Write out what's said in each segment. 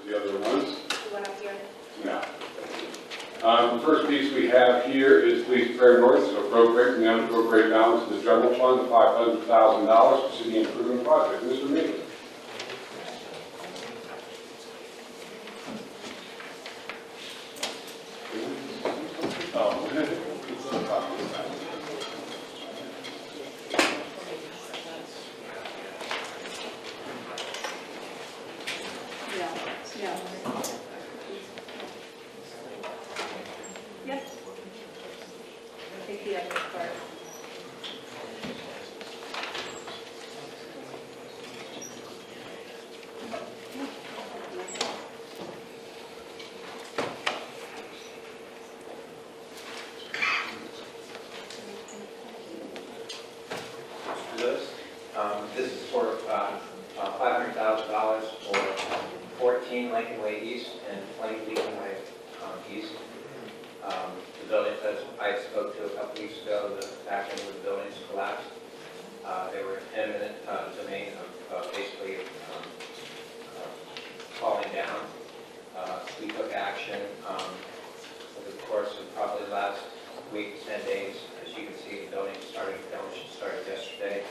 the other ones. The one up here. No. The first piece we have here is please prepare an ordinance to appropriate the unappropriated balance of the general fund of $500,000 for city improvement project. Mr. Meehan. Yes. Take the other part. This is for $500,000 for 14 Lincoln Way East and 20 Lincoln Way East. The buildings that I spoke to a couple weeks ago, the back end of the buildings collapsed. They were in imminent domain of basically falling down. We took action over the course of probably the last week, 10 days. As you can see, the building demolition started yesterday.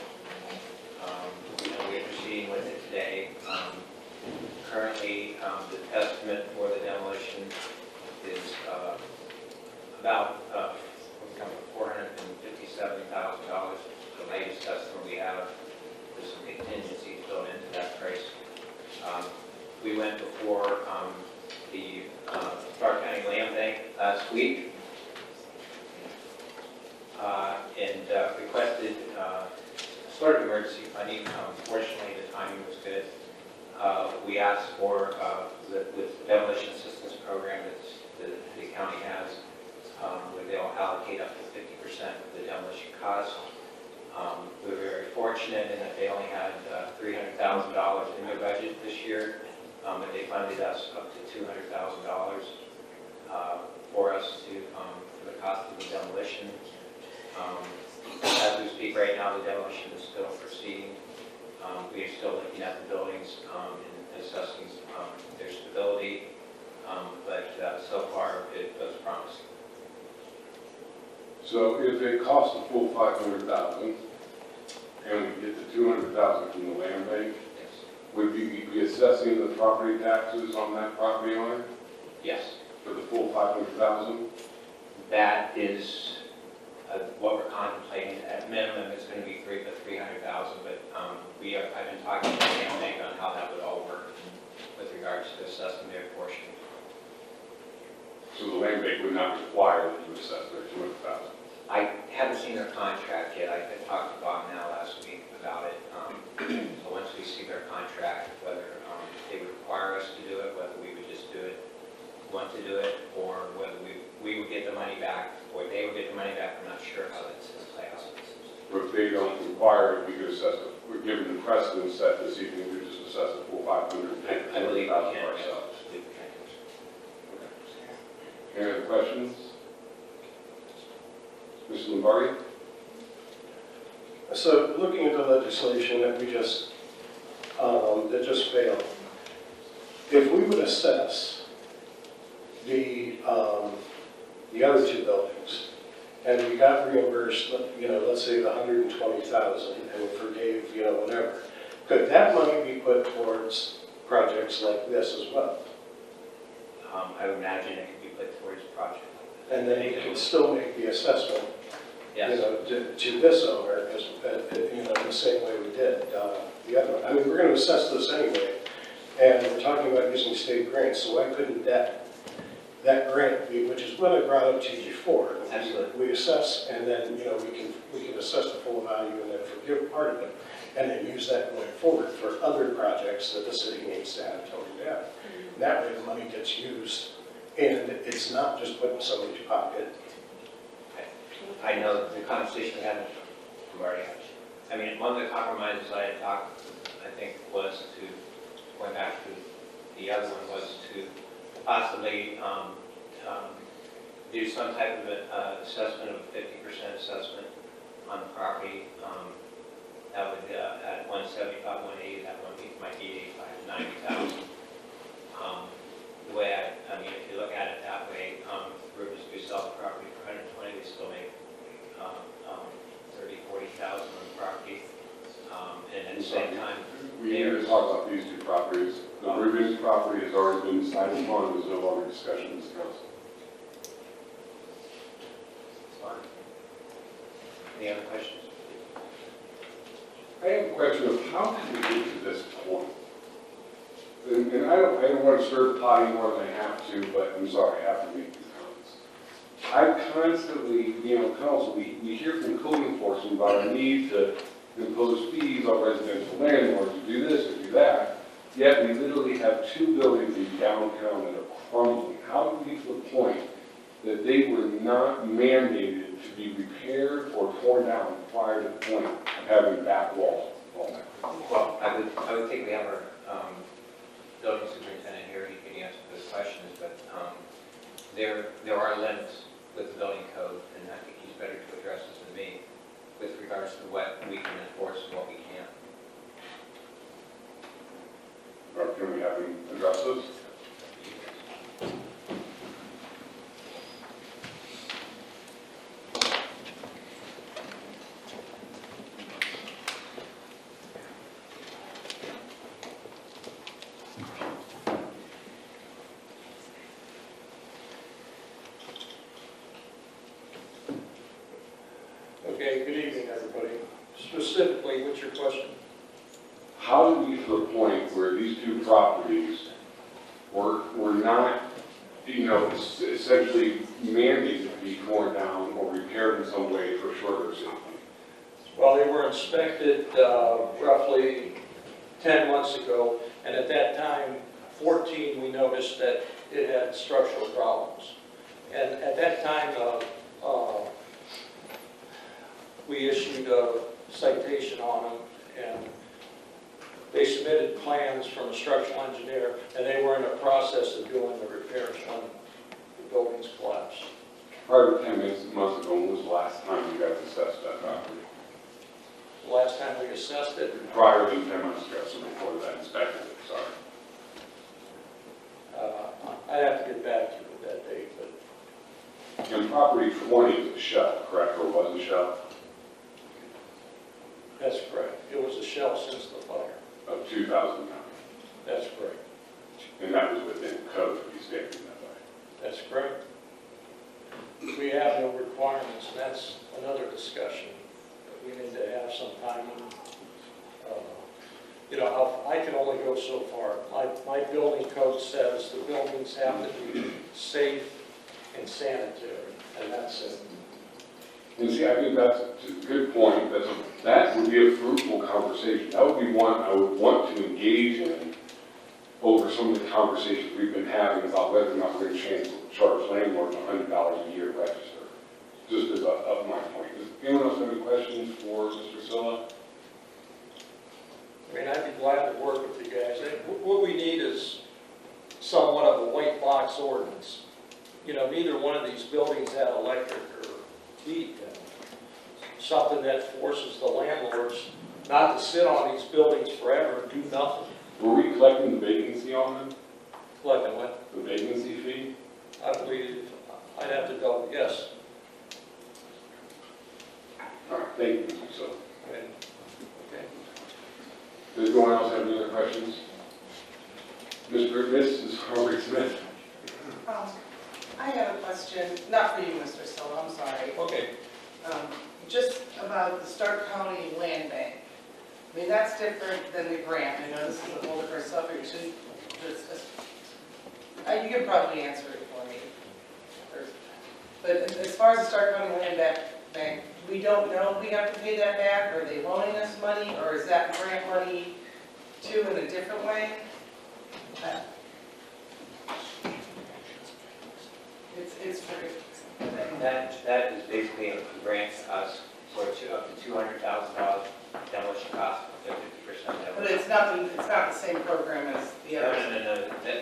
We're proceeding with it today. Currently, the estimate for the demolition is about $457,000. The latest estimate we have. There's some contingencies built into that price. We went before the Stark County Land Bank last week and requested sort of emergency funding. Fortunately, the timing was good. We asked for, with the demolition assistance program that the county has, where they'll allocate up to 50% of the demolition cost. We were very fortunate in that they only had $300,000 in their budget this year, but they funded us up to $200,000 for us for the cost of the demolition. As we speak right now, the demolition is still proceeding. We are still looking at the buildings and assessing their stability, but so far it does promise. So if it costs the full $500,000 and we get the $200,000 from the land bank, Yes. would we be assessing the property taxes on that property owner Yes. for the full $500,000? That is what we're contemplating. At minimum, it's going to be $300,000, but I've been talking to the land bank on how that would all work with regards to assessing their portion. So the land bank would not require that you assess their $200,000. I haven't seen their contract yet. I talked to Bob now last week about it. So once we see their contract, whether they would require us to do it, whether we would just want to do it, or whether we would get the money back, or they would get the money back, I'm not sure how that's going to play out. But if they don't require it, we could assess it. We're given the precedent set this evening, we just assess the full $500,000 I believe we can. ourselves. Any other questions? Mr. Lombardi? So looking at the legislation that we just, that just failed, if we would assess the other two buildings and we got reimbursed, let's say the $120,000 and we forgave, whatever, could that money be put towards projects like this as well? I would imagine it could be put towards a project. And then you can still make the assessment, Yes. to this owner, as, in the same way we did the other one. I mean, we're going to assess this anyway, and we're talking about using state grants, so why couldn't that grant be, which is what I brought up to you before. Absolutely. We assess, and then, we can assess the full value and then forgive part of it, and then use that going forward for other projects that the city needs to have totally down. And that way the money gets used, and it's not just put in somebody's pocket. I know the conversation we had with Marty. I mean, one of the compromises I had talked, I think, was to, going back to the other one, was to possibly do some type of assessment of a 50% assessment on the property. That would, at 175, 180, that one might be 85 to 90,000. Vince's property has already been decided upon, there's no longer discussion in this council. Fine. Any other questions? I have a question of how did we get to this point? And I don't want to stir the pot any more than I have to, but I'm sorry, I have to make these comments. I constantly, council, we hear from code enforcement about our need to impose fees on residential landlords to do this or do that, yet we literally have two buildings in downtown that are crumbling. How did we get to the point that they were not mandated to be repaired or torn down prior to the point of having back walls? Well, I would think we have our building superintendent here, he can answer those questions, but there are limits with the building code, and I think he's better to address this than me with regards to what we can enforce and what we can't. Or can we have him address those? Okay, good evening, everybody. Specifically, what's your question? How did we get to the point where these two properties were not, essentially mandated to be torn down or repaired in some way for shorter safety? Well, they were inspected roughly 10 months ago, and at that time, 14, we noticed that it had structural problems. And at that time, we issued a citation on them, and they submitted plans from a structural engineer, and they were in a process of doing the repairs when the buildings collapsed. Prior to 10 months ago, when was the last time you guys assessed that property? The last time we assessed it, Prior to 10 months ago, so before that inspection, sorry. I'd have to get back to you with that date, but And property 20 is a shell, correct, or was a shell that's correct. It was a shell since the fire. of 2009, That's correct. and that was within code to be stated that way. That's correct. We have no requirements, and that's another discussion that we need to have sometime. I can only go so far. My building code says the buildings have to be safe and sanitary, and that's it. And see, I think that's a good point. That would be a fruitful conversation. That would be one I would want to engage in over some of the conversations we've been having about whether or not we're going to charge landlords $100 a year to register. Just as of my point. Does anyone else have any questions for Mr. Silla? I mean, I'd be glad to work with you guys. What we need is somewhat of a white box ordinance. Neither one of these buildings had electric or heat. Something that forces the landlords not to sit on these buildings forever and do nothing. Were we collecting the vacancy on them? Collecting what? The vacancy fee? I believe, I'd have to double, yes. All right, thank you, Mr. Silla. I mean, okay. Does anyone else have any other questions? Mrs. Harvey-Smith? I have a question, not for you, Mr. Silla, I'm sorry. Okay. Just about the Stark County Land Bank. I mean, that's different than the grant. I know this is a whole different subject. You can probably answer it for me. But as far as the Stark County Land Bank, we don't know if we have to pay that back. Are they loaning us money, or is that grant money too in a different way? It's for That is basically a grant to us for up to $200,000 demolition cost, 50% But demolition. it's not the same program as the No, others. no.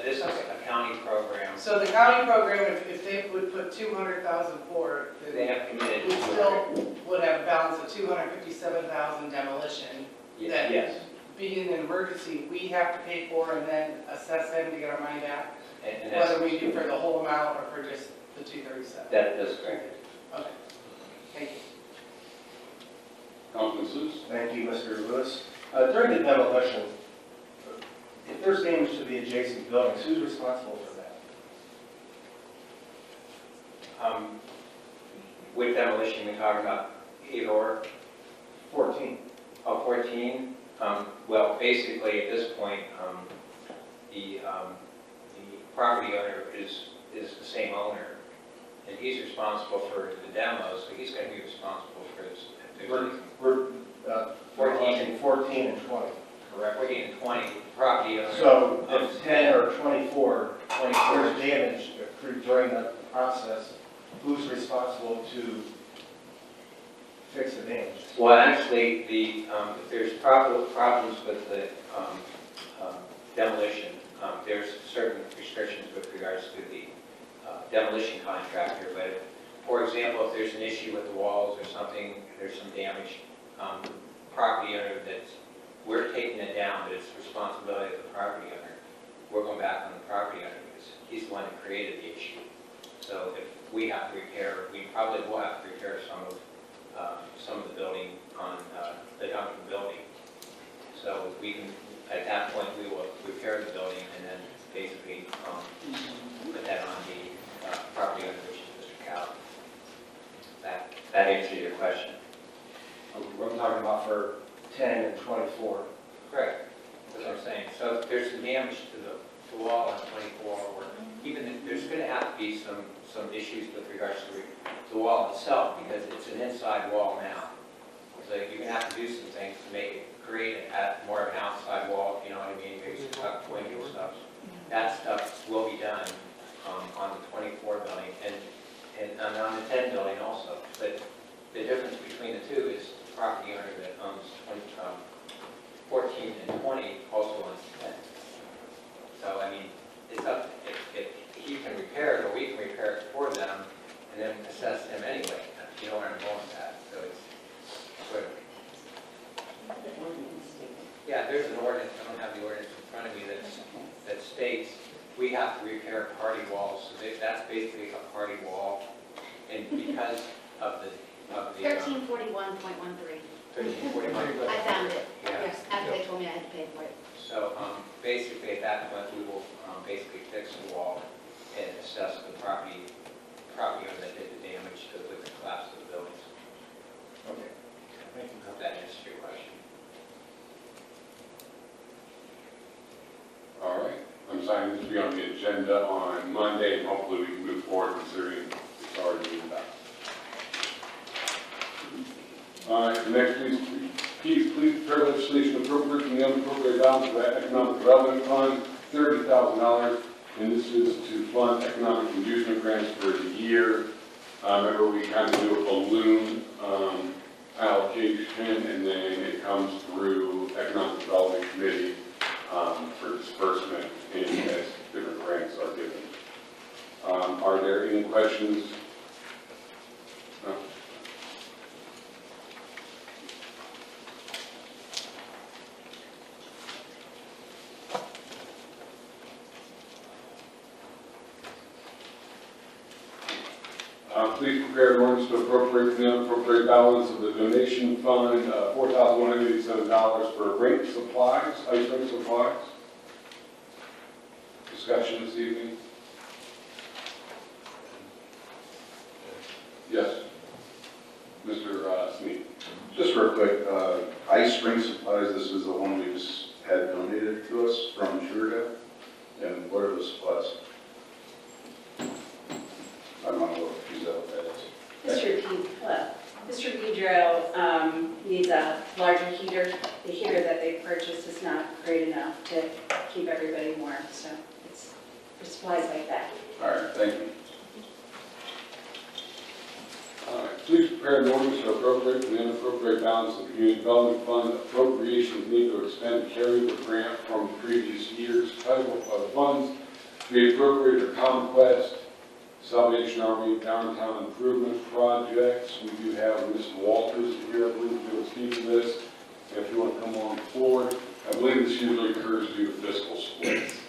This is a county program. So the county program, if they would put 200,000 for it, They then have committed. we still would have a balance of 257,000 demolition. That Yes. being an emergency, we have to pay for and then assess them to get our money back, And that's, whether we do for the whole amount or for just the 237. that's correct. Okay, thank you. Councilman Sluse? Thank you, Mr. Lewis. During the demolition, if there's damage to the adjacent buildings, who's responsible for that? With demolition, we talking about either 14. 14. Well, basically, at this point, the property owner is the same owner, and he's responsible for the demo, so he's going to be responsible for his. We're 14 and 20, correct? 14 and 20, property owner. So if 10 or 24 is damaged during the process, who's responsible to fix the damage? Well, actually, if there's problems with the demolition, there's certain restrictions with regards to the demolition contractor. But, for example, if there's an issue with the walls or something, there's some damage, the property owner we're taking it down, but it's the responsibility of the property owner. We're going back on the property owner because he's the one that created the issue. So if we have to repair, we probably will have to repair some of the building on the Duncan building. So we can, at that point, we will repair the building and then basically put that on the property owner, which is Mr. Cow. That answers your question. I'm talking about for 10 and 24. Correct. That's what I'm saying. So if there's some damage to the wall on 24, or even if there's going to have to be some issues with regards to the wall itself, because it's an inside wall now. So you're going to have to do some things to make it create more of an outside wall, you know what I mean? Maybe some tuck pointing and stuff. That stuff will be done on the 24 building and on the 10 building also. But the difference between the two is the property owner that owns 14 and 20 also owns 10. So, I mean, it's up, if he can repair it or we can repair it for them and then assess him anyway. You know where I'm going with that. So it's sort of. Yeah, there's an ordinance, I don't have the ordinance in front of me that states we have to repair party walls. So that's basically a party wall. And because of the 1341.13. 1341. I found it, Yeah. yes, after they told me I had to pay for it. So basically at that point, we will basically fix the wall and assess the property owner that did the damage with the collapse of the buildings. Okay. Thank you. I hope that answers your question. All right, I'm signing this to be on the agenda on Monday, and hopefully we can move forward considering it's already moved back. All right, next, please prepare legislation appropriate from the unappropriated balance of the Economic Development Fund, $30,000, and this is to fund economic inducement grants for the year. Remember, we kind of do a balloon allocation, and then it comes through Economic Development Committee for disbursement as different grants are given. Are there any questions? No? Please prepare an ordinance to appropriate the unappropriated balance of the donation fund, $4,187 for rink supplies, ice rink supplies. Discussion this evening? Yes. Mr. Sneed. Just real quick, ice rink supplies, this is the one we just had donated to us from Sugarda. And what are the supplies? I'm not sure if what that is. Mr. Pedro needs a larger heater. The heater that they purchased is not great enough to keep everybody warm, so it's for supplies like that. All right, thank you. All right, please prepare an ordinance to appropriate from the unappropriated balance of the Community Development Fund appropriations needed to expend carryover grant from previous year's title of the funds to be appropriated for Conquest, Salvation Army Downtown Improvement Projects. We do have Ms. Walters here, I believe, to speak to this. If you want to come on forward, I believe this usually occurs due to fiscal splits.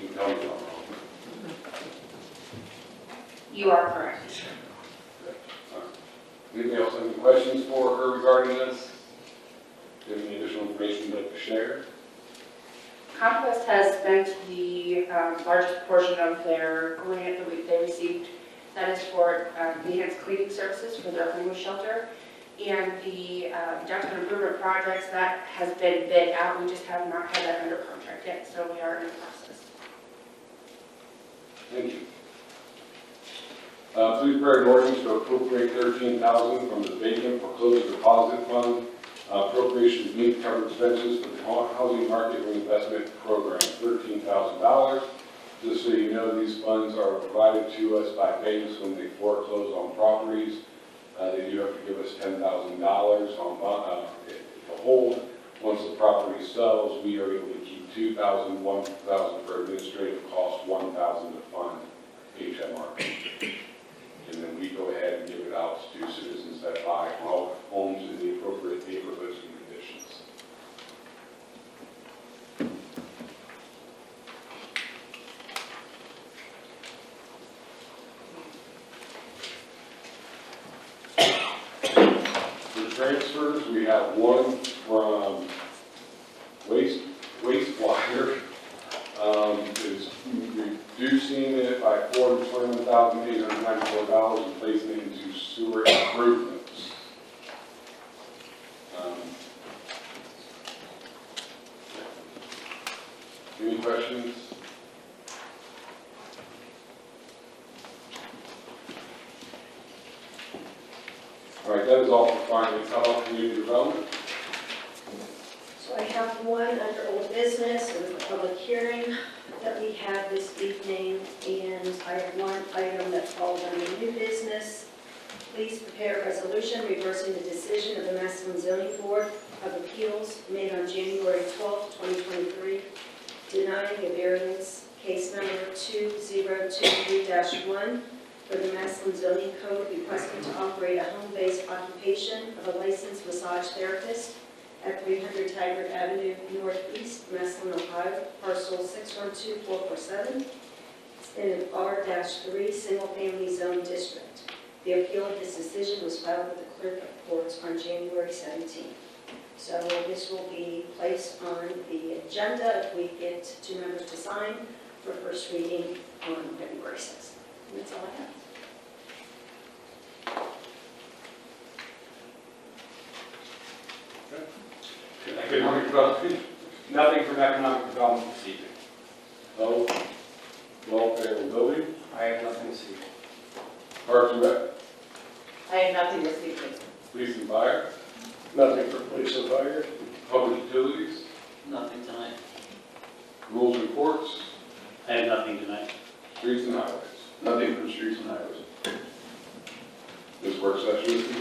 You can tell me if I'm wrong. You are correct. Anybody else have any questions for her regarding this? Do you have any additional information you'd like to share? Conquest has spent the largest portion of their grant that they received. That is for enhanced cleaning services for their homeless shelter. And the downtown improvement projects, that has been bid out. We just have not had that under contract yet, so we are in the process. Thank you. Please prepare an ordinance to appropriate $13,000 from the vacant foreclosure deposit fund. Appropriation to meet covered expenses for the housing market reinvestment program, $13,000. Just so you know, these funds are provided to us by banks when they foreclose on properties. They do have to give us $10,000 on to hold. Once the property sells, we are able to keep $2,000, $1,000 for administrative costs, $1,000 to fund HMR. And then we go ahead and give it out to citizens that buy homes in the appropriate neighborhoods and conditions. For transfers, we have one from wastewater. Is reducing it by $421,894 and placing it into sewer improvements. Any questions? All right, that is all for finance. How about community development? So I have one under old business, it was a public hearing that we had this evening, and I have one item that falls under new business. Please prepare a resolution reversing the decision of the Massillon Zoning Board of Appeals made on January 12, 2023, denying a variance, case number 2023-1, for the Massillon Zoning Code requesting to operate a home-based occupation of a licensed massage therapist at 300 Taggart Avenue Northeast, Massillon, Ohio, parcel 612447, in an R-3 single-family zone district. The appeal of this decision was filed with the clerk of courts on January 17th. So this will be placed on the agenda if we get 2 members to sign for first reading on February 6th. And that's all I have. Economic development. Nothing from economic development this evening. Health, welfare, and building. I have nothing this evening. Parks and Rec. I have nothing this evening. Police and fire. Nothing for police and fire? Public utilities. Nothing tonight. Rules and courts. I have nothing tonight. Streets and highways. Nothing for streets and highways. This work session is concluded.